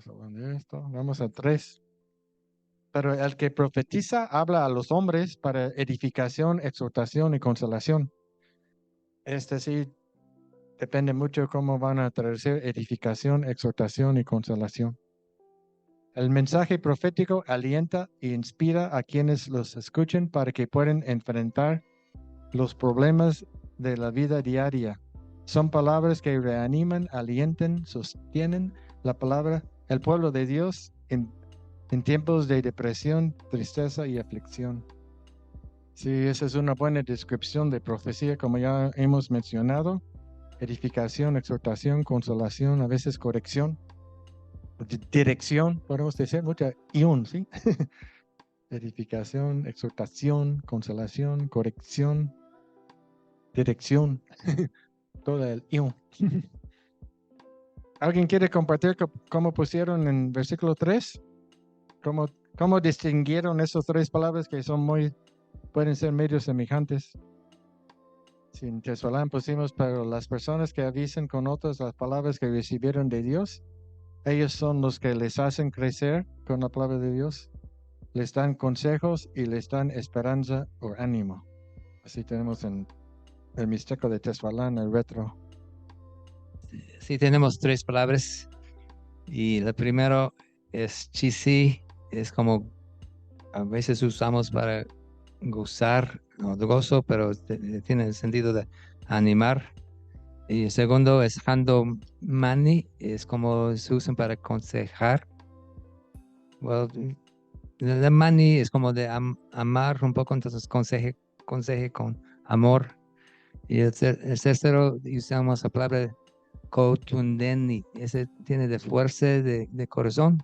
Vamos a poner esto. Vamos a 3. Pero el que profetiza habla a los hombres para edificación, exhortación y consolación. Este sí depende mucho cómo van a traducir edificación, exhortación y consolación. El mensaje profético alienta e inspira a quienes los escuchen para que puedan enfrentar los problemas de la vida diaria. Son palabras que reaniman, alientan, sostienen la palabra, el pueblo de Dios en tiempos de depresión, tristeza y aflicción. Sí, esa es una buena descripción de profecía, como ya hemos mencionado. Edificación, exhortación, consolación, a veces corrección, dirección, podemos decir, mucha ion, ¿sí? Edificación, exhortación, consolación, corrección, dirección, todo el ion. ¿Alguien quiere compartir cómo pusieron en versículo 3? ¿Cómo distinguieron esas 3 palabras que pueden ser medio semejantes? Sin Tesolán pusimos, pero las personas que avisen con otras las palabras que recibieron de Dios, ellos son los que les hacen crecer con la palabra de Dios, les dan consejos y les dan esperanza o ánimo. Así tenemos en el Mixteco de Tesolán, el retro. Sí, tenemos 3 palabras. Y la primera es chisi, es como a veces usamos para gozar, no, de gozo, pero tiene el sentido de animar. Y el segundo es hando mani, es como se usan para aconsejar. Well, la mani es como de amar un poco, entonces conseje con amor. Y el tercero usamos la palabra kotundeni, ese tiene de fuerza de corazón.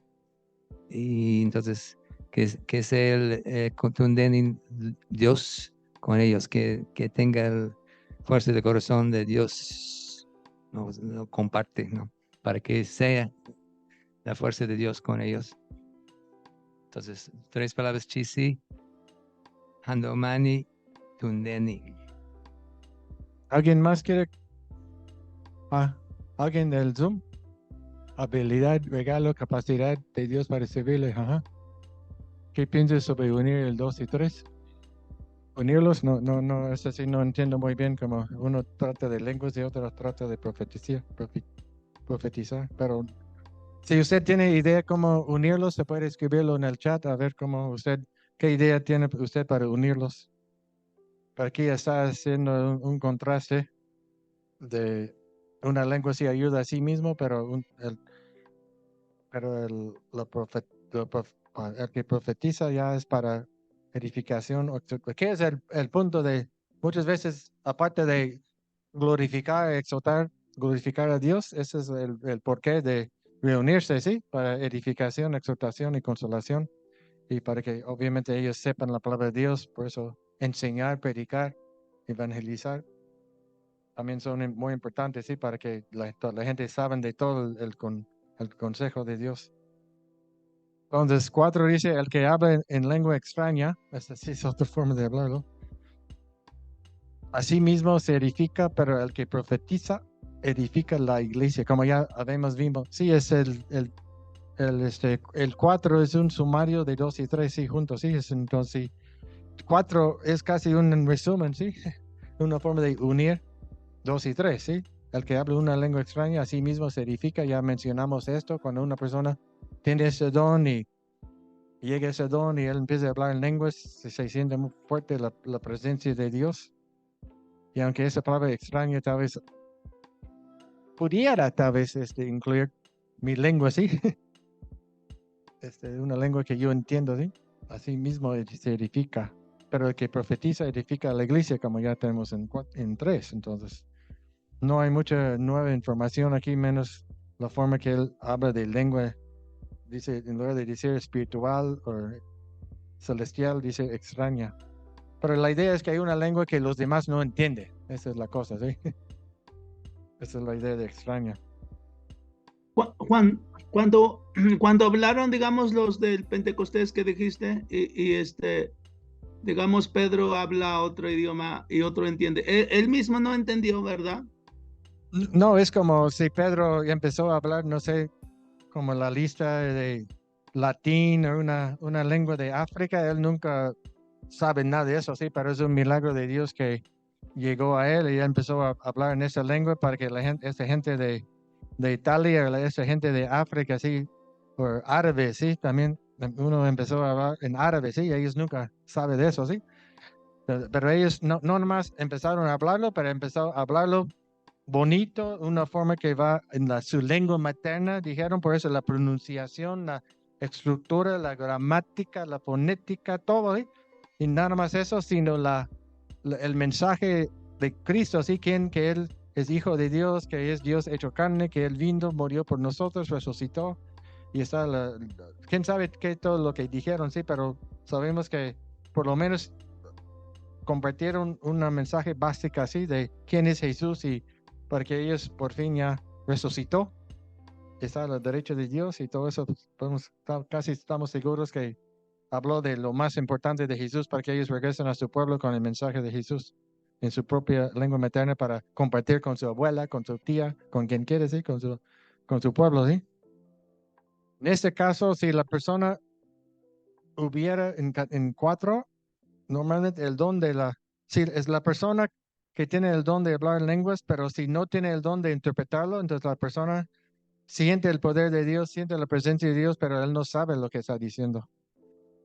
Y entonces, que es el kotundeni Dios con ellos, que tenga el fuerza de corazón de Dios, no comparte, ¿no? Para que sea la fuerza de Dios con ellos. Entonces, 3 palabras: chisi, handomani, tundeni. ¿Alguien más quiere? ¿Alguien del Zoom? Habilidad, regalo, capacidad de Dios para servirle. Ajá. ¿Qué piensas sobre unir el 2 y 3? Unirlos, no, eso sí no entiendo muy bien, como uno trata de lenguas y otro trata de profetizar, pero si usted tiene idea cómo unirlos, se puede escribirlo en el chat a ver qué idea tiene usted para unirlos. Para aquí está haciendo un contraste de una lengua sí ayuda a sí mismo, pero el que profetiza ya es para edificación. ¿Qué es el punto de muchas veces, aparte de glorificar, exaltar, glorificar a Dios? Ese es el porqué de reunirse, ¿sí? Para edificación, exhortación y consolación. Y para que obviamente ellos sepan la palabra de Dios, por eso enseñar, predicar, evangelizar, también son muy importantes, ¿sí? Para que la gente saben de todo el consejo de Dios. Entonces, 4 dice, el que habla en lengua extraña, esta sí es otra forma de hablarlo, así mismo se edifica, pero el que profetiza edifica la iglesia, como ya habíamos visto. Sí, es el 4 es un sumario de 2 y 3, sí, juntos, sí. Entonces, 4 es casi un resumen, sí, una forma de unir 2 y 3, sí. El que habla una lengua extraña, así mismo se edifica. Ya mencionamos esto, cuando una persona tiene ese don y llega ese don y él empieza a hablar en lenguas, se siente muy fuerte la presencia de Dios. Y aunque esa palabra extraña tal vez pudiera incluir mi lengua, ¿sí? Una lengua que yo entiendo, ¿sí? Así mismo se edifica. Pero el que profetiza edifica a la iglesia, como ya tenemos en 3. Entonces, no hay mucha nueva información aquí, menos la forma que él habla de lengua. Dice, en lugar de decir espiritual o celestial, dice extraña. Pero la idea es que hay una lengua que los demás no entienden. Esa es la cosa, ¿sí? Esa es la idea de extraña. Juan, cuando hablaron, digamos, los del Pentecostés que dijiste, digamos, Pedro habla otro idioma y otro entiende. Él mismo no entendió, ¿verdad? No, es como si Pedro empezó a hablar, no sé, como la lista de latín o una lengua de África. Él nunca sabe nada de eso, sí, pero es un milagro de Dios que llegó a él y él empezó a hablar en esa lengua para que la gente, esa gente de Italia, esa gente de África, sí, o árabe, sí, también uno empezó a hablar en árabe, sí, ellos nunca saben de eso, sí. Pero ellos no nomás empezaron a hablarlo, pero empezaron a hablarlo bonito, una forma que va en su lengua materna, dijeron, por eso la pronunciación, la estructura, la gramática, la fonética, todo, ¿sí? Y nada más eso, sino el mensaje de Cristo, así que Él es Hijo de Dios, que es Dios hecho carne, que Él vino, murió por nosotros, resucitó, y está, quién sabe qué todo lo que dijeron, sí, pero sabemos que por lo menos compartieron un mensaje básico así de quién es Jesús y para que ellos por fin ya resucitó, está a la derecha de Dios y todo eso, pues, casi estamos seguros que habló de lo más importante de Jesús para que ellos regresen a su pueblo con el mensaje de Jesús en su propia lengua materna para compartir con su abuela, con su tía, con quien quiere, sí, con su pueblo, sí. En este caso, si la persona hubiera en 4, normalmente el don si es la persona que tiene el don de hablar lenguas, pero si no tiene el don de interpretarlo, entonces la persona siente el poder de Dios, siente la presencia de Dios, pero él no sabe lo que está diciendo.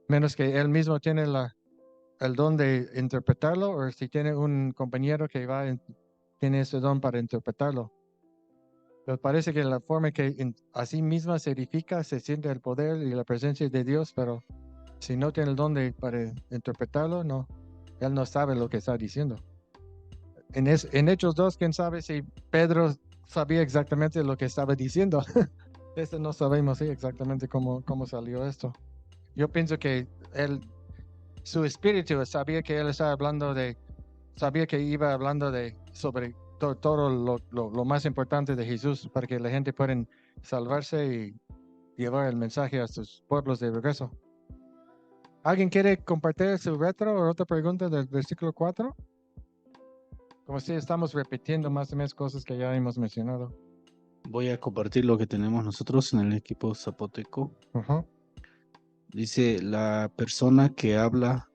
Menos que él mismo tiene el don de interpretarlo, o si tiene un compañero que tiene ese don para interpretarlo. Pero parece que la forma que a sí misma se edifica, se siente el poder y la presencia de Dios, pero si no tiene el don para interpretarlo, no, él no sabe lo que está diciendo. En Hechos 2, quién sabe si Pedro sabía exactamente lo que estaba diciendo. Esto no sabemos exactamente cómo salió esto. Yo pienso que su espíritu sabía que él estaba hablando sabía que iba hablando sobre todo lo más importante de Jesús para que la gente pueda salvarse y llevar el mensaje a sus pueblos de regreso. ¿Alguien quiere compartir su retro o otra pregunta del versículo 4? Como si estamos repitiendo más o menos cosas que ya hemos mencionado. Voy a compartir lo que tenemos nosotros en el equipo zapoteco. Ajá. Dice, la persona que habla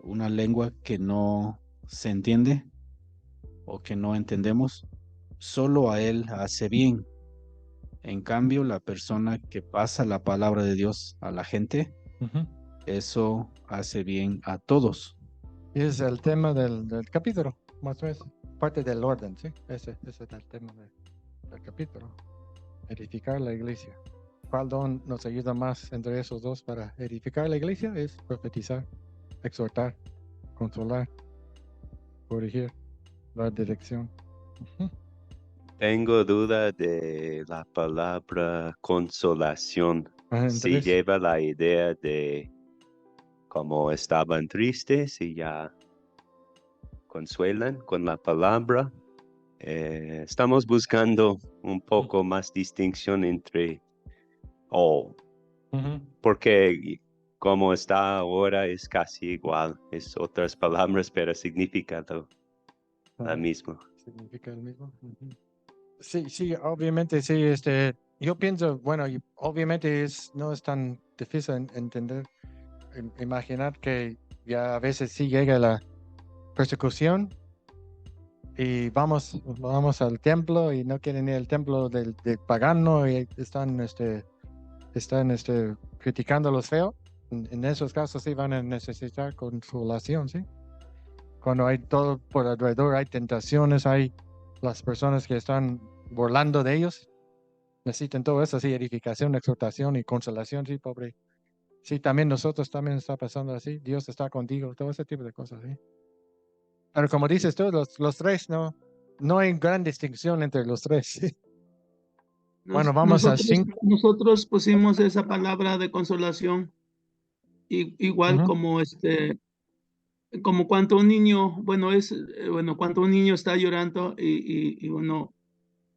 una lengua que no se entiende o que no entendemos, solo a él hace bien. En cambio, la persona que pasa la palabra de Dios a la gente, Ujú. eso hace bien a todos. Y es el tema del capítulo, más o menos, parte del orden, ¿sí? Ese es el tema del capítulo. Edificar la iglesia. ¿Cuál don nos ayuda más entre esos dos para edificar la iglesia? Es profetizar, exhortar, consolar, corregir, dar dirección. Ujú. Tengo duda de la palabra consolación. Ah, Si entonces, lleva la idea de cómo estaban tristes y ya consuelan con la palabra. Estamos buscando un poco más distinción entre, ujú. porque como está ahora es casi igual, es otras palabras, pero significa la misma. Significa el mismo. Ujú. Sí, obviamente sí, yo pienso, bueno, y obviamente no es tan difícil entender, imaginar que ya a veces sí llega la persecución y vamos al templo y no quieren ir al templo del pagano y están criticando a los feos. En esos casos sí van a necesitar consolación, ¿sí? Cuando hay todo por alrededor, hay tentaciones, hay las personas que están burlando de ellos, necesitan todo eso, sí, edificación, exhortación y consolación, sí, pobre. Sí, también nosotros también está pasando así, Dios está contigo, todo ese tipo de cosas, sí. Pero como dices tú, los tres, no hay gran distinción entre los tres, sí. Bueno, vamos a 5. Nosotros pusimos esa palabra de consolación, igual como cuando un niño, cuando un niño está llorando y uno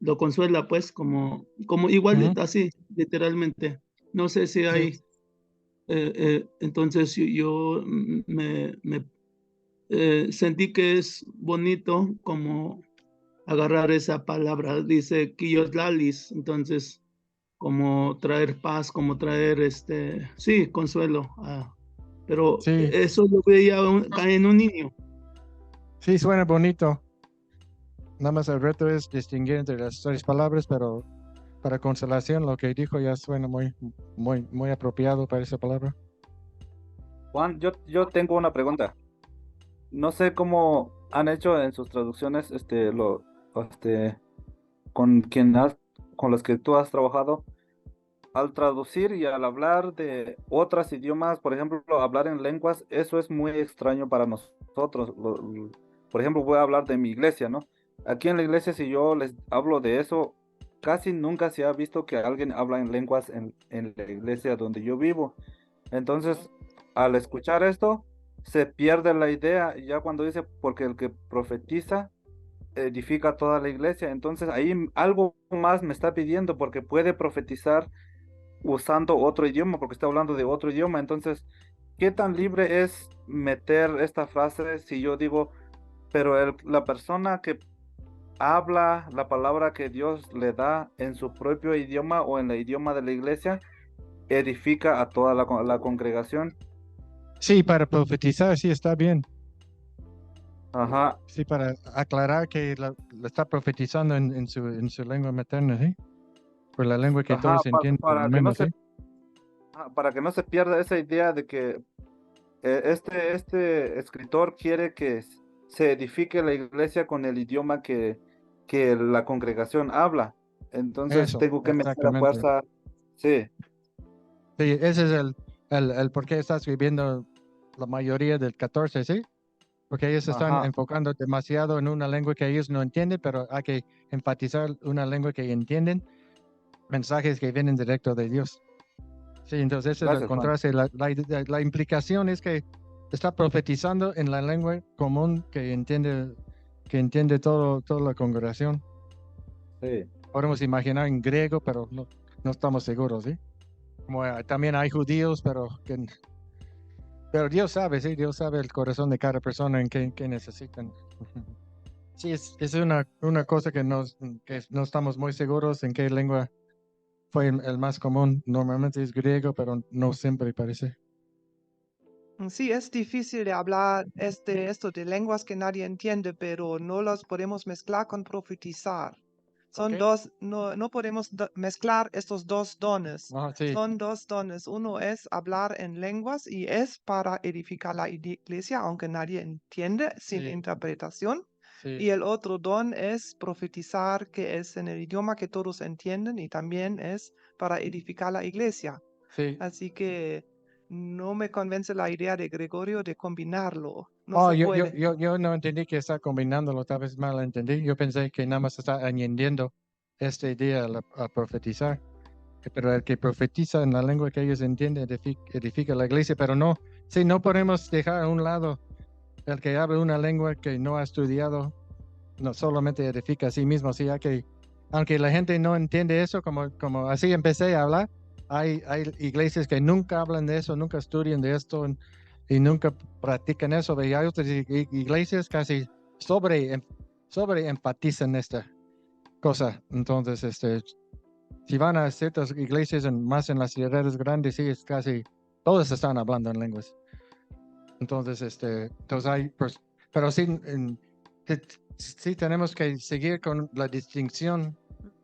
lo consuela, pues, como igual, así, literalmente. No sé si hay, entonces yo sentí que es bonito como agarrar esa palabra, dice Kiyotlalis, entonces como traer paz, como traer sí, consuelo. Pero Sí, eso lo veía en un niño. sí, suena bonito. Nada más el reto es distinguir entre las tres palabras, pero para consolación lo que dijo ya suena muy apropiado para esa palabra. Juan, yo tengo una pregunta. No sé cómo han hecho en sus traducciones, este, con con los que tú has trabajado, al traducir y al hablar de otros idiomas, por ejemplo, hablar en lenguas, eso es muy extraño para nosotros. Por ejemplo, voy a hablar de mi iglesia, ¿no? Aquí en la iglesia, si yo les hablo de eso, casi nunca se ha visto que alguien habla en lenguas en la iglesia donde yo vivo. Entonces, al escuchar esto, se pierde la idea, ya cuando dice, porque el que profetiza edifica toda la iglesia. Entonces, ahí algo más me está pidiendo, porque puede profetizar usando otro idioma, porque está hablando de otro idioma. Entonces, ¿qué tan libre es meter esta frase si yo digo, pero la persona que habla la palabra que Dios le da en su propio idioma o en el idioma de la iglesia, edifica a toda la congregación? Sí, para profetizar, sí está bien. Ajá, Sí, para aclarar que lo está profetizando en su lengua materna, ¿sí? Por la lengua que ajá, todos entienden, por lo para que no menos, ¿sí? para que no se pierda esa idea de que este escritor quiere que se edifique la iglesia con el idioma que la congregación habla. Entonces Eso, tengo que meter a exactamente. fuerza, sí, Sí, ese es el por qué está escribiendo la mayoría del 14, ¿sí? Porque ellos se están ajá, enfocando demasiado en una lengua que ellos no entienden, pero hay que enfatizar una lengua que entienden, mensajes que vienen directo de Dios. Sí, entonces ese es el gracias, Juan. contraste. La implicación es que está profetizando en la lengua común que entiende toda la congregación. Sí, Podemos imaginar en griego, pero no estamos seguros, ¿sí? Como también hay judíos, pero Dios sabe, sí, Dios sabe el corazón de cada persona en qué necesitan. Sí, es una cosa que no estamos muy seguros en qué lengua fue el más común. Normalmente es griego, pero no siempre parece. Sí, es difícil de hablar esto de lenguas que nadie entiende, pero no los podemos mezclar con profetizar. Son Ok. dos, no podemos mezclar estos dos dones. Ah, sí, Son dos dones. Uno es hablar en lenguas y es para edificar la iglesia, aunque nadie entiende, sin sí, interpretación. Y sí, el otro don es profetizar, que es en el idioma que todos entienden y también es para edificar la iglesia. sí. Así que no me convence la idea de Gregorio de combinarlo. No Oh, se puede. yo no entendí que está combinándolo, tal vez mal entendí. Yo pensé que nada más está añadiendo esta idea a profetizar. Pero el que profetiza en la lengua que ellos entienden edifica la iglesia, pero no, sí, no podemos dejar a un lado el que habla una lengua que no ha estudiado, no solamente edifica a sí mismo, sí, aunque la gente no entiende eso, como así empecé a hablar, hay iglesias que nunca hablan de eso, nunca estudian de esto y nunca practican eso, y hay otras iglesias casi sobre enfatizan esta cosa. Entonces, si van a ciertas iglesias más en las ciudades grandes, sí, es casi todos están hablando en lenguas. Entonces, pero sí, sí sí tenemos que seguir con la distinción,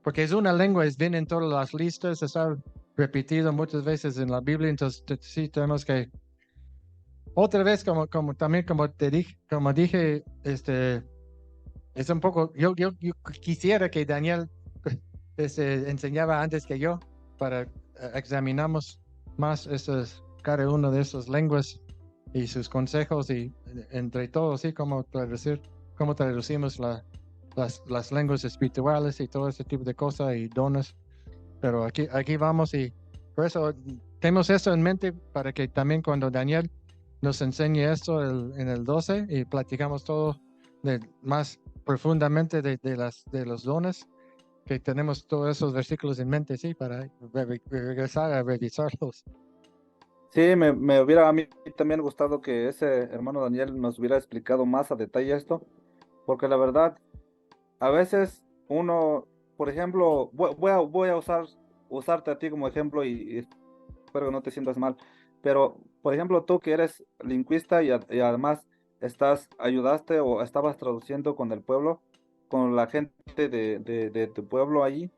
porque es una lengua, viene en todas las listas, está repetido muchas veces en la Biblia, entonces sí tenemos que, otra vez, también como dije, es un poco, yo quisiera que Daniel enseñaba antes que yo para examinamos más cada una de esas lenguas y sus consejos y entre todos, sí, cómo traducimos las lenguas espirituales y todo ese tipo de cosas y dones. Pero aquí vamos y por eso tenemos eso en mente para que también cuando Daniel nos enseñe esto en el 12 y platicamos todo más profundamente de los dones, que tenemos todos esos versículos en mente, sí, para regresar a revisarlos. sí, me hubiera a mí también gustado que ese hermano Daniel nos hubiera explicado más a detalle esto, porque la verdad, a veces uno, por ejemplo, voy a usar usarte a ti como ejemplo y espero que no te sientas mal, pero por ejemplo tú que eres lingüista y además ayudaste o estabas traduciendo con el pueblo, con la gente de tu pueblo allí,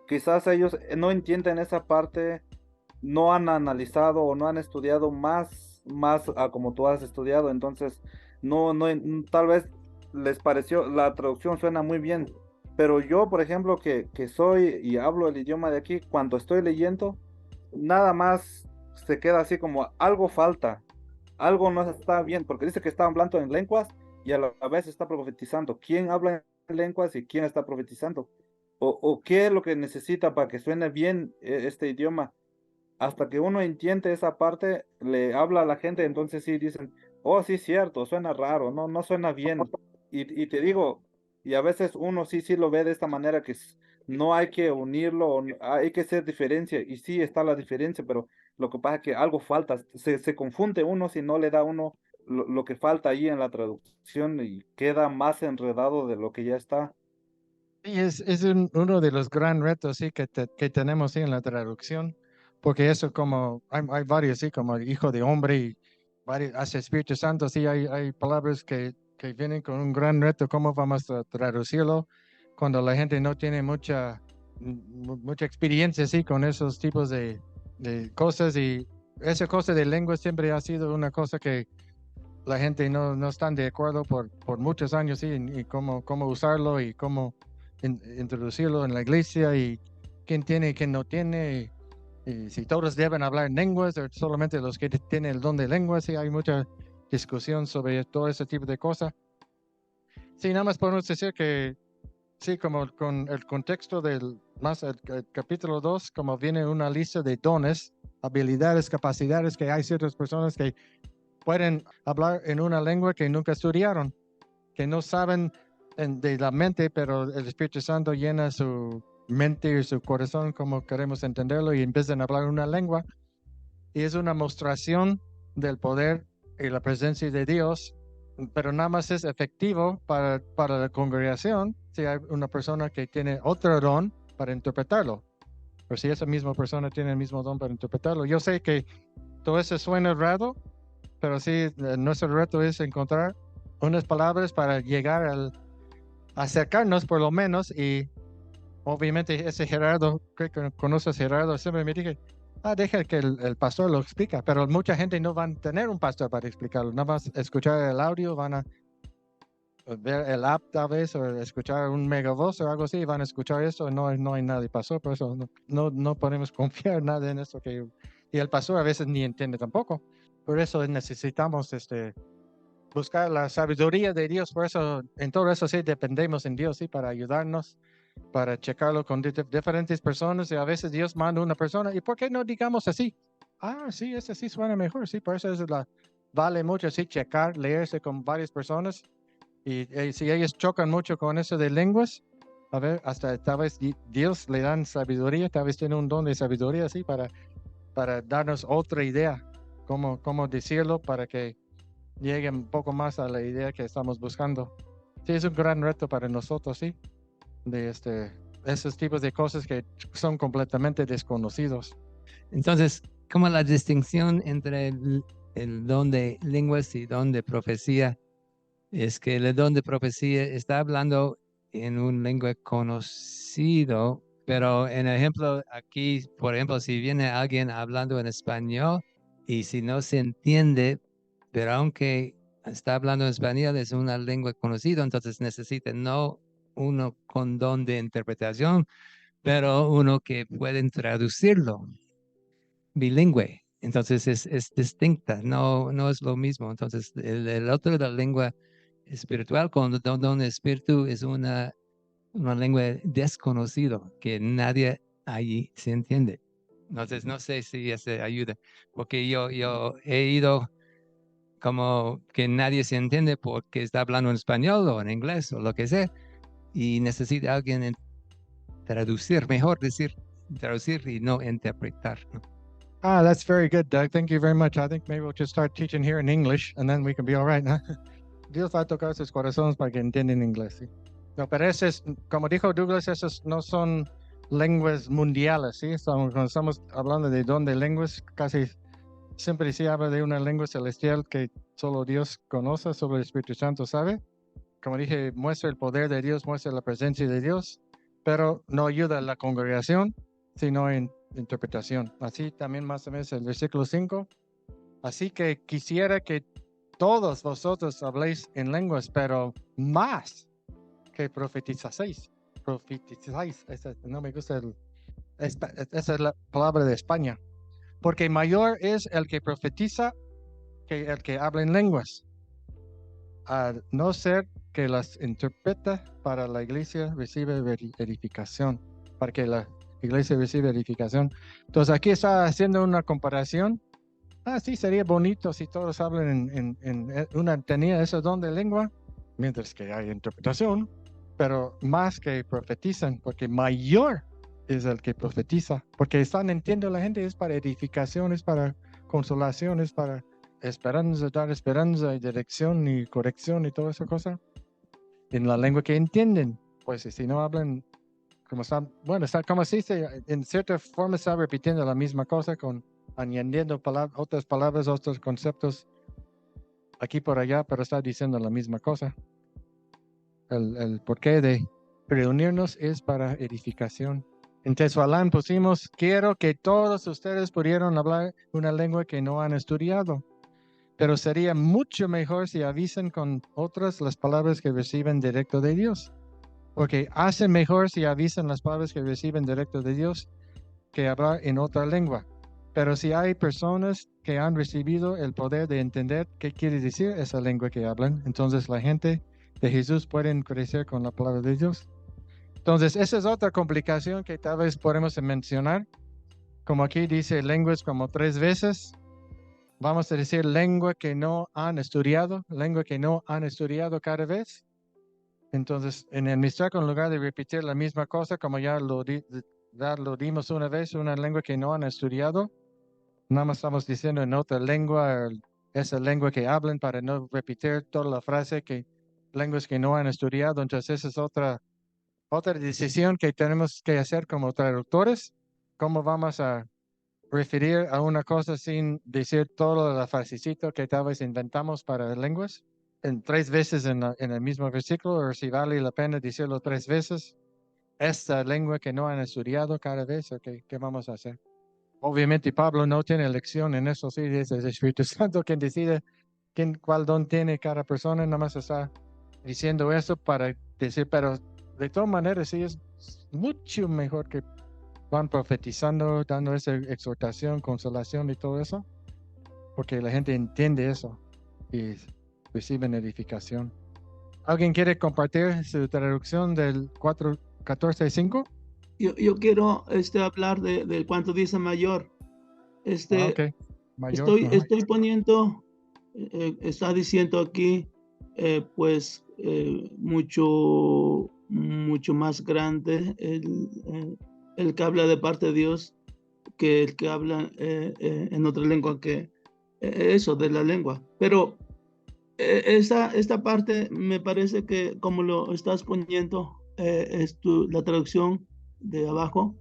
quizás ellos no entienden esa parte, no han analizado o no han estudiado más a como tú has estudiado, entonces tal vez les pareció, la traducción suena muy bien, pero yo, por ejemplo, que soy y hablo el idioma de aquí, cuando estoy leyendo, nada más se queda así como algo falta, algo no está bien, porque dice que está hablando en lenguas y a la vez está profetizando. ¿Quién habla en lenguas y quién está profetizando? O qué es lo que necesita para que suene bien este idioma? Hasta que uno entiende esa parte, le habla a la gente, entonces sí dicen, oh, sí, cierto, suena raro, no suena bien. Y te digo, y a veces uno sí lo ve de esta manera no hay que unirlo, hay que hacer diferencia, y sí está la diferencia, pero lo que pasa es que algo falta, se confunde uno si no le da uno lo que falta ahí en la traducción y queda más enredado de lo que ya está. Sí, es uno de los gran retos sí, que tenemos sí, en la traducción, porque eso como, hay varios, sí, como el Hijo de Hombre y varios, hace Espíritu Santo, sí, hay palabras que vienen con un gran reto, ¿cómo vamos a traducirlo? Cuando la gente no tiene mucha experiencia, sí, con esos tipos de cosas y esa cosa de lengua siempre ha sido una cosa que la gente no están de acuerdo por muchos años, sí, y cómo usarlo y cómo introducirlo en la iglesia y quién tiene y quién no tiene, y si todos deben hablar lenguas o solamente los que tienen el don de lenguas, y hay mucha discusión sobre todo ese tipo de cosas. Sí, nada más podemos decir que sí, como con el contexto el capítulo 2, como viene una lista de dones, habilidades, capacidades, que hay ciertas personas que pueden hablar en una lengua que nunca estudiaron, que no saben de la mente, pero el Espíritu Santo llena su mente y su corazón como queremos entenderlo y empiezan a hablar una lengua. Y es una mostración del poder y la presencia de Dios, pero nada más es efectivo para la congregación si hay una persona que tiene otro don para interpretarlo. Pero si esa misma persona tiene el mismo don para interpretarlo. Yo sé que todo eso suena raro, pero sí, nuestro reto es encontrar unas palabras para llegar acercarnos por lo menos y obviamente ese Gerardo, creo que conoces a Gerardo, siempre me dije, deja que el pastor lo explica, pero mucha gente no van a tener un pastor para explicarlo, nada más escuchar el audio, van a ver el app tal vez o escuchar un megavoz o algo así, van a escuchar eso, no hay nadie pastor, por eso no podemos confiar nada en eso y el pastor a veces ni entiende tampoco. Por eso necesitamos buscar la sabiduría de Dios. Por eso, en todo eso sí dependemos en Dios, sí, para ayudarnos, para checarlo con diferentes personas. Y a veces Dios manda una persona. ¿Y por qué no digamos así? Sí, ese sí suena mejor. Sí, por eso vale mucho, sí, checar, leerse con varias personas. Y si ellos chocan mucho con eso de lenguas, a ver, hasta tal vez Dios le dan sabiduría, tal vez tiene un don de sabiduría, sí, para darnos otra idea, cómo decirlo, para que llegue un poco más a la idea que estamos buscando. Sí, es un gran reto para nosotros, sí, de esos tipos de cosas que son completamente desconocidos. Entonces, como la distinción entre el don de lenguas y don de profecía es que el don de profecía está hablando en un lenguaje conocido, pero en ejemplo aquí, por ejemplo, si viene alguien hablando en español y si no se entiende, pero aunque está hablando en español es una lengua conocida, entonces necesita no uno con don de interpretación, pero uno que puede traducirlo bilingüe. Entonces es distinta, no es lo mismo. Entonces el otro de la lengua espiritual con don de espíritu es una lengua desconocido que nadie allí se entiende. Entonces no sé si eso ayuda, porque yo he ido como que nadie se entiende porque está hablando en español o en inglés o lo que sea y necesita alguien traducir, mejor decir, traducir y no interpretar, ¿no? That's very good, Doug. Thank you very much. I think maybe we'll just start teaching here in English and then we can be all right, ¿no? Dios va a tocar sus corazones para que entiendan inglés, ¿sí? No, pero como dijo Douglas, esos no son lenguas mundiales, ¿sí? Cuando estamos hablando de don de lenguas, casi siempre se habla de una lengua celestial que solo Dios conoce, solo el Espíritu Santo sabe. Como dije, muestra el poder de Dios, muestra la presencia de Dios, pero no ayuda a la congregación, sino en interpretación. Así también más o menos el versículo 5. Así que quisiera que todos vosotros habléis en lenguas, pero más que profetizáis. Profetizáis, no me gusta esa es la palabra de España. Porque mayor es el que profetiza que el que habla en lenguas, a no ser que las interpreta para la iglesia recibe edificación, para que la iglesia reciba edificación. Entonces aquí está haciendo una comparación. Sí, sería bonito si todos hablan tenía ese don de lengua, mientras que hay interpretación, pero más que profetizan, porque mayor es el que profetiza, porque están entiendo la gente, es para edificación, es para consolación, es para esperanza, dar esperanza y dirección y corrección y toda esa cosa, en la lengua que entienden. Pues si no hablan, como están, bueno, está como si en cierta forma está repitiendo la misma cosa añadiendo otras palabras, otros conceptos aquí por allá, pero está diciendo la misma cosa. El porqué de reunirnos es para edificación. En Tezualán pusimos, quiero que todos ustedes pudieran hablar una lengua que no han estudiado, pero sería mucho mejor si avisen con otras las palabras que reciben directo de Dios, porque hace mejor si avisan las palabras que reciben directo de Dios que hablar en otra lengua. Pero si hay personas que han recibido el poder de entender qué quiere decir esa lengua que hablan, entonces la gente de Jesús puede crecer con la palabra de Dios. Entonces, esa es otra complicación que tal vez podemos mencionar. Como aquí dice lenguas como 3 veces, vamos a decir lengua que no han estudiado cada vez. Entonces, en el Mixteco, en lugar de repetir la misma cosa, como ya lo dimos una vez, una lengua que no han estudiado, nada más estamos diciendo en otra lengua, esa lengua que hablan para no repetir toda la frase que lenguas que no han estudiado. Entonces, esa es otra decisión que tenemos que hacer como traductores. ¿Cómo vamos a referir a una cosa sin decir todo la frasecito que tal vez inventamos para lenguas? En 3 veces en el mismo versículo, o si vale la pena decirlo 3 veces. Esta lengua que no han estudiado cada vez, ¿qué vamos a hacer? Obviamente Pablo no tiene elección en eso, sí, es el Espíritu Santo quien decide cuál don tiene cada persona, nada más está diciendo eso para decir, pero de todas maneras sí es mucho mejor que van profetizando, dando esa exhortación, consolación y todo eso, porque la gente entiende eso y reciben edificación. ¿Alguien quiere compartir su traducción del 4:14-5? Yo quiero hablar de cuánto dice mayor. Ok. Mayor. Estoy poniendo, está diciendo aquí, pues mucho más grande el que habla de parte de Dios que el que habla en otra lengua, que eso de la lengua. Pero esta parte me parece que como lo estás poniendo, la traducción de abajo,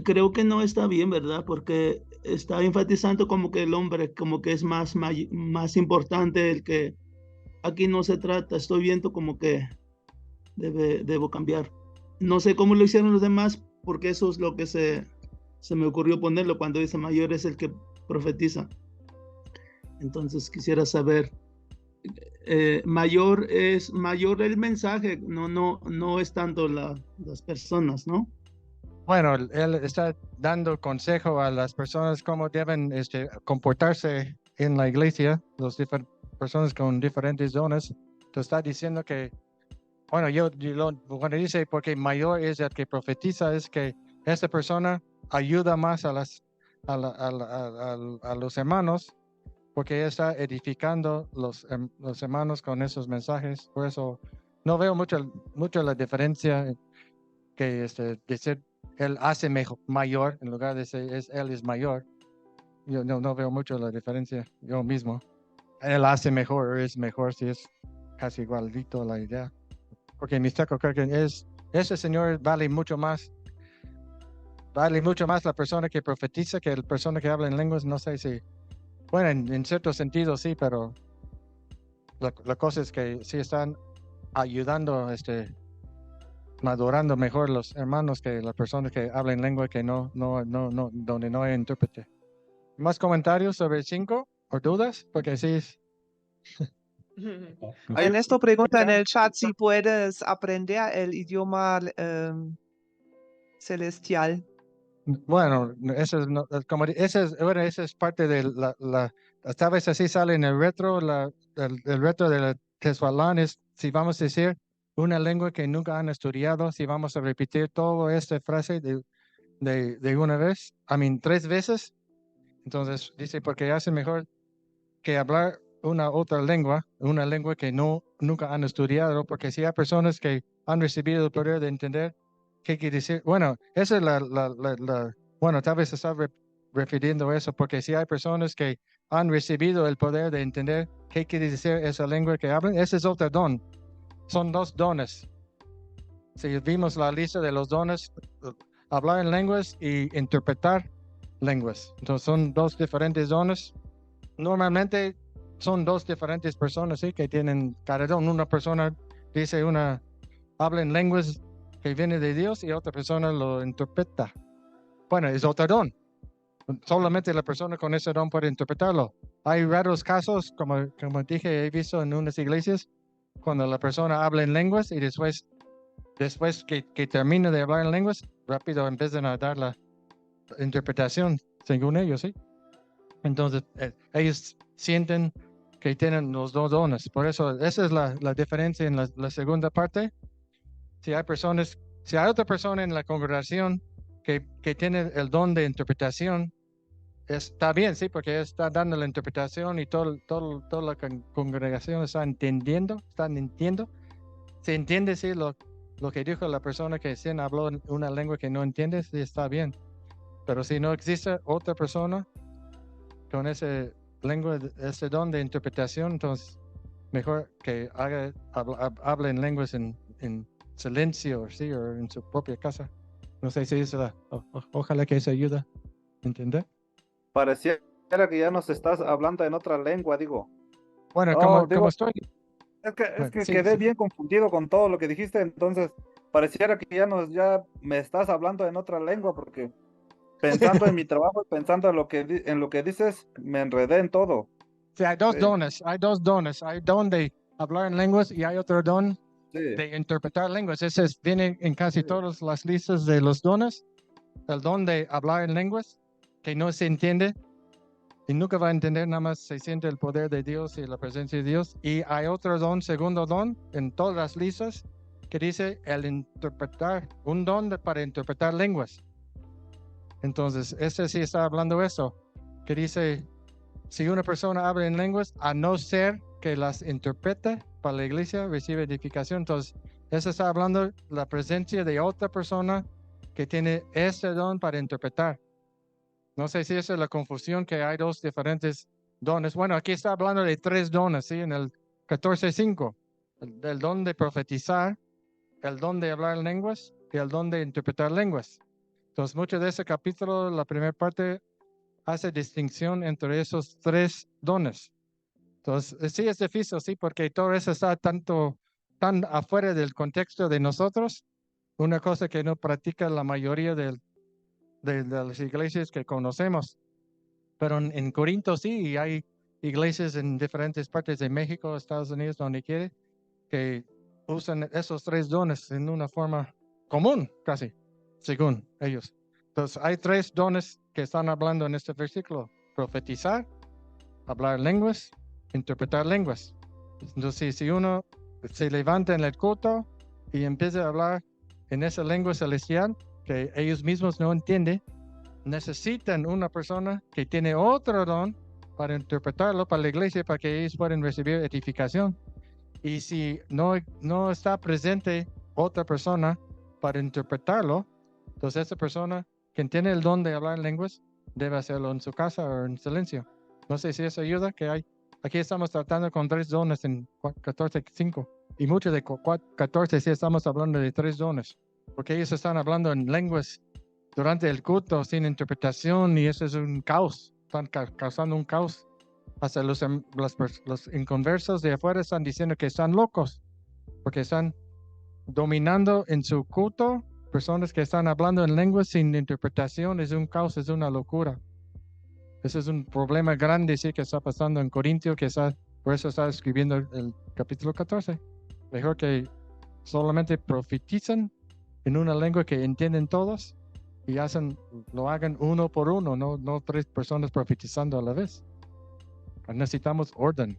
creo que no está bien, ¿verdad? Porque está enfatizando como que el hombre, como que es más importante el que aquí no se trata. Estoy viendo como que debo cambiar. No sé cómo lo hicieron los demás, porque eso es lo que se me ocurrió ponerlo cuando dice mayor es el que profetiza. Entonces quisiera saber, mayor el mensaje, no es tanto las personas, ¿no? Bueno, él está dando consejo a las personas cómo deben comportarse en la iglesia, las personas con diferentes dones. Entonces está diciendo que, bueno, cuando dice porque mayor es el que profetiza, es que esta persona ayuda más a los hermanos, porque ella está edificando los hermanos con esos mensajes. Por eso no veo mucho la diferencia que decir él hace mayor en lugar de decir él es mayor. Yo no veo mucho la diferencia yo mismo. Él hace mejor, es mejor, si es casi igualito la idea. Porque en mi saco creo que ese señor vale mucho más vale mucho más la persona que profetiza que la persona que habla en lenguas. No sé si, bueno, en cierto sentido sí, pero la cosa es que sí están ayudando, madurando mejor los hermanos que las personas que hablan lengua que no, donde no hay intérprete. ¿Más comentarios sobre el 5 o dudas? Porque sí, Hay Ernesto pregunta en el chat si puedes aprender el idioma celestial. bueno, eso es, como, bueno, esa es parte de tal vez así sale en el retro, el retro de la Tezualán es, si vamos a decir, una lengua que nunca han estudiado, si vamos a repetir toda esta frase de una vez, 3 veces, entonces dice, porque hace mejor que hablar una otra lengua, una lengua que nunca han estudiado, porque si hay personas que han recibido el poder de entender qué quiere decir, bueno, esa es bueno, tal vez se está refiriendo a eso, porque si hay personas que han recibido el poder de entender qué quiere decir esa lengua que hablan, ese es otro don. Son 2 dones. Si vimos la lista de los dones, hablar en lenguas y interpretar lenguas. Entonces son 2 diferentes dones. Normalmente son 2 diferentes personas, ¿sí? Que tienen cada don. Una persona dice habla en lenguas que viene de Dios y otra persona lo interpreta. Bueno, es otro don. Solamente la persona con ese don puede interpretarlo. Hay raros casos, como dije, he visto en unas iglesias, cuando la persona habla en lenguas y después que termina de hablar en lenguas, rápido empiezan a dar la interpretación, según ellos, ¿sí? Entonces, ellos sienten que tienen los 2 dones. Por eso, esa es la diferencia en la segunda parte. Si hay otra persona en la congregación que tiene el don de interpretación, está bien, sí, porque está dando la interpretación y toda la congregación está entendiendo. Se entiende, sí, lo que dijo la persona que recién habló en una lengua que no entiende, sí, está bien. Pero si no existe otra persona con ese don de interpretación, entonces mejor que hable en lenguas en silencio, ¿sí? O en su propia casa. No sé si eso ojalá que eso ayuda a entender. pareciera que ya nos estás hablando en otra lengua, digo. Bueno, Oh, como digo, estoy. es Bueno, que sí, quedé sí. bien confundido con todo lo que dijiste, entonces pareciera que ya me estás hablando en otra lengua, porque pensando en mi trabajo, pensando en en lo que dices, me enredé en todo. Sí, hay 2 Sí, dones, hay don de hablar en lenguas y hay otro don sí, de interpretar lenguas. Ese viene en casi sí. todas las listas de los dones. El don de hablar en lenguas, que no se entiende y nunca va a entender, nada más se siente el poder de Dios y la presencia de Dios. Y hay otro don, segundo don, en todas las listas, que dice el interpretar, un don para interpretar lenguas. Entonces, ese sí está hablando de eso, que dice, si una persona habla en lenguas, a no ser que las interprete para la iglesia, recibe edificación. Entonces, eso está hablando de la presencia de otra persona que tiene ese don para interpretar. No sé si esa es la confusión, que hay 2 diferentes dones. Bueno, aquí está hablando de 3 dones, ¿sí? En el 14:5. El don de profetizar, el don de hablar lenguas y el don de interpretar lenguas. Entonces, mucho de ese capítulo, la primera parte, hace distinción entre esos 3 dones. Entonces, sí es difícil, sí, porque todo eso está tan afuera del contexto de nosotros, una cosa que no practica la mayoría de las iglesias que conocemos. Pero en Corinto sí, y hay iglesias en diferentes partes de México, Estados Unidos, donde quiere, que usan esos 3 dones en una forma común, casi, según ellos. Entonces, hay 3 dones que están hablando en este versículo: profetizar, hablar lenguas, interpretar lenguas. Entonces, si uno se levanta en el culto y empieza a hablar en esa lengua celestial que ellos mismos no entienden, necesitan una persona que tiene otro don para interpretarlo para la iglesia, para que ellos puedan recibir edificación. Y si no está presente otra persona para interpretarlo, entonces esa persona quien tiene el don de hablar en lenguas debe hacerlo en su casa o en silencio. No sé si eso ayuda, que hay. Aquí estamos tratando con 3 dones en 14:5. Y mucho de 14 sí estamos hablando de 3 dones, porque ellos están hablando en lenguas durante el culto sin interpretación y eso es un caos. Están causando un caos. Hasta los inconversos de afuera están diciendo que están locos porque están dominando en su culto. Personas que están hablando en lenguas sin interpretación es un caos, es una locura. Ese es un problema grande, sí, que está pasando en Corintio, por eso está escribiendo el capítulo 14. Mejor que solamente profetizan en una lengua que entienden todos y lo hagan uno por uno, no tres personas profetizando a la vez. Necesitamos orden.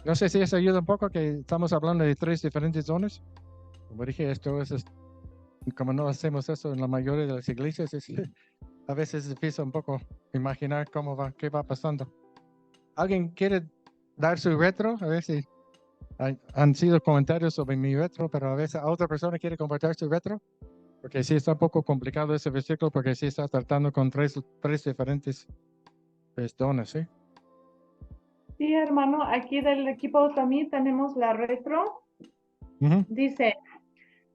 No sé si eso ayuda un poco, que estamos hablando de tres diferentes zonas. Como dije, como no hacemos eso en la mayoría de las iglesias, a veces es difícil un poco imaginar qué va pasando. ¿Alguien quiere dar su retro? A ver si han sido comentarios sobre mi retro, pero a veces otra persona quiere compartir su retro. Porque sí está un poco complicado ese versículo, porque sí está tratando con tres diferentes dones, ¿sí? Sí, hermano, aquí del equipo también tenemos la retro. Dice,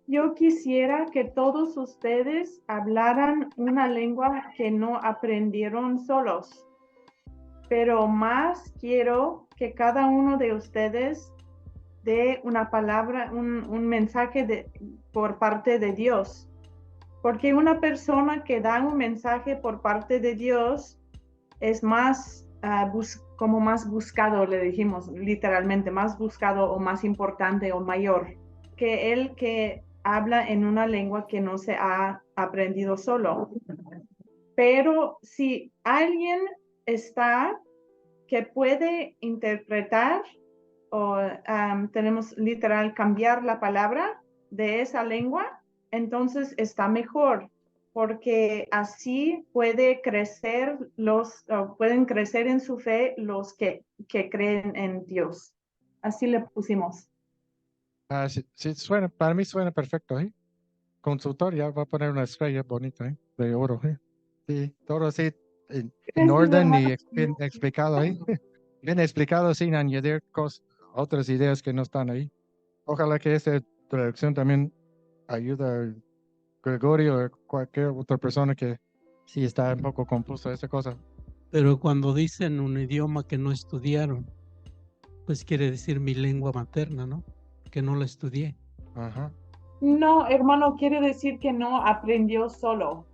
yo quisiera que todos ustedes hablaran una lengua que no aprendieron solos, pero más quiero que cada uno de ustedes dé una palabra, un mensaje por parte de Dios. Porque una persona que da un mensaje por parte de Dios es más, como más buscado, le dijimos literalmente, más buscado o más importante o mayor que el que habla en una lengua que no se ha aprendido solo. Pero si alguien está que puede interpretar o tenemos literal cambiar la palabra de esa lengua, entonces está mejor, porque así pueden crecer en su fe los que creen en Dios. Así le pusimos. Sí, para mí suena perfecto, ¿eh? Consultor ya va a poner una estrella bonita, ¿eh? De oro, ¿eh? Sí, todo así en orden y bien explicado ahí. Bien explicado sin añadir otras ideas que no están ahí. Ojalá que esta traducción también ayude a Gregorio o cualquier otra persona que sí está un poco confusa esa cosa. Pero cuando dicen un idioma que no estudiaron, pues quiere decir mi lengua materna, ¿no? Que no la estudié. Ajá. No, hermano, quiere decir que no aprendió solo.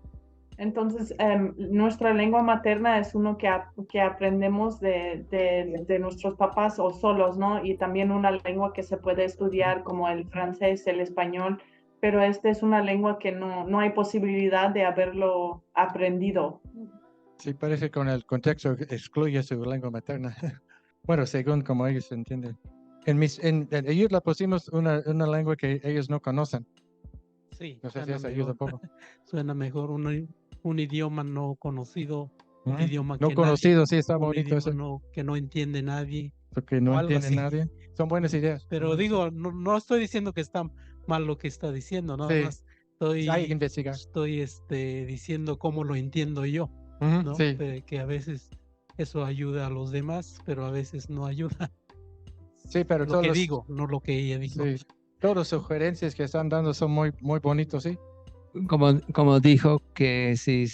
Entonces, nuestra lengua materna es uno que aprendemos de nuestros papás o solos, ¿no? Y también una lengua que se puede estudiar como el francés, el español, pero esta es una lengua que no hay posibilidad de haberlo aprendido. Sí, parece que con el contexto excluye su lengua materna. Bueno, según como ellos entienden. En ellos la pusimos una lengua que ellos no conocen. Sí, No sé si eso ayuda un poco. Suena mejor un idioma no conocido, un idioma no que conocido, nadie, sí, está un bonito idioma eso. que no entiende nadie. Porque no o algo entiende así. nadie. Son buenas ideas. Pero digo, no estoy diciendo que está mal lo que está diciendo, nada Sí, más hay que investigar. estoy diciendo cómo lo entiendo yo, ¿no? Sí. Que a veces eso ayuda a los demás, pero a veces no ayuda. Sí, pero Lo que digo, no lo que ella dijo. Sí, todas las sugerencias que están dando son muy, muy bonitos, ¿sí? Como dijo que si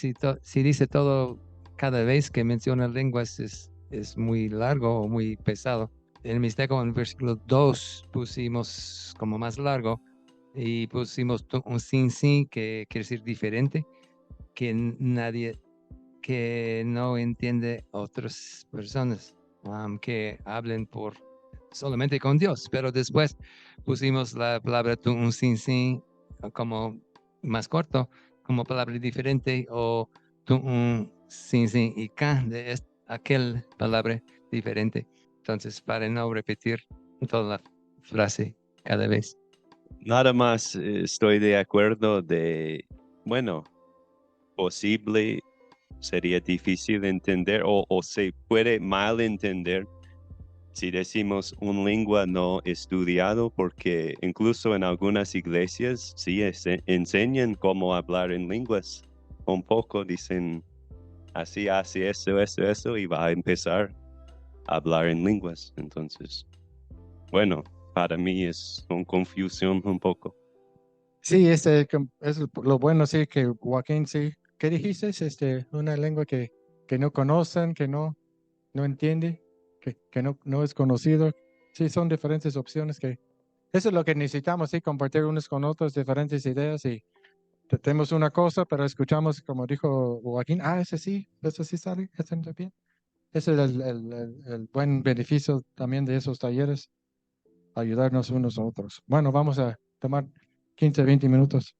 dice todo cada vez que menciona lenguas es muy largo o muy pesado. En el Mixteco, en el versículo 2 pusimos como más largo y pusimos un sin que quiere decir diferente, que nadie que no entiende otras personas que hablen solamente con Dios, pero después pusimos la palabra un sin como más corto, como palabra diferente, o un sin y de aquel palabra diferente. Entonces, para no repetir toda la frase cada vez. Nada más estoy de acuerdo bueno, posible sería difícil entender o se puede mal entender si decimos una lengua no estudiado, porque incluso en algunas iglesias sí enseñan cómo hablar en lenguas. Un poco dicen así, eso, y va a empezar a hablar en lenguas. Entonces, bueno, para mí es una confusión un poco. Sí, es lo bueno, sí, que Joaquín sí ¿qué dijiste? Una lengua que no conocen, que no entiende, que no es conocido. Sí, son diferentes opciones que eso es lo que necesitamos, sí, compartir unos con otros diferentes ideas y tenemos una cosa, pero escuchamos, como dijo Joaquín, ese sí sale, ese está bien. Ese es el buen beneficio también de esos talleres, ayudarnos unos a otros. Bueno, vamos a tomar 15, 20 minutos.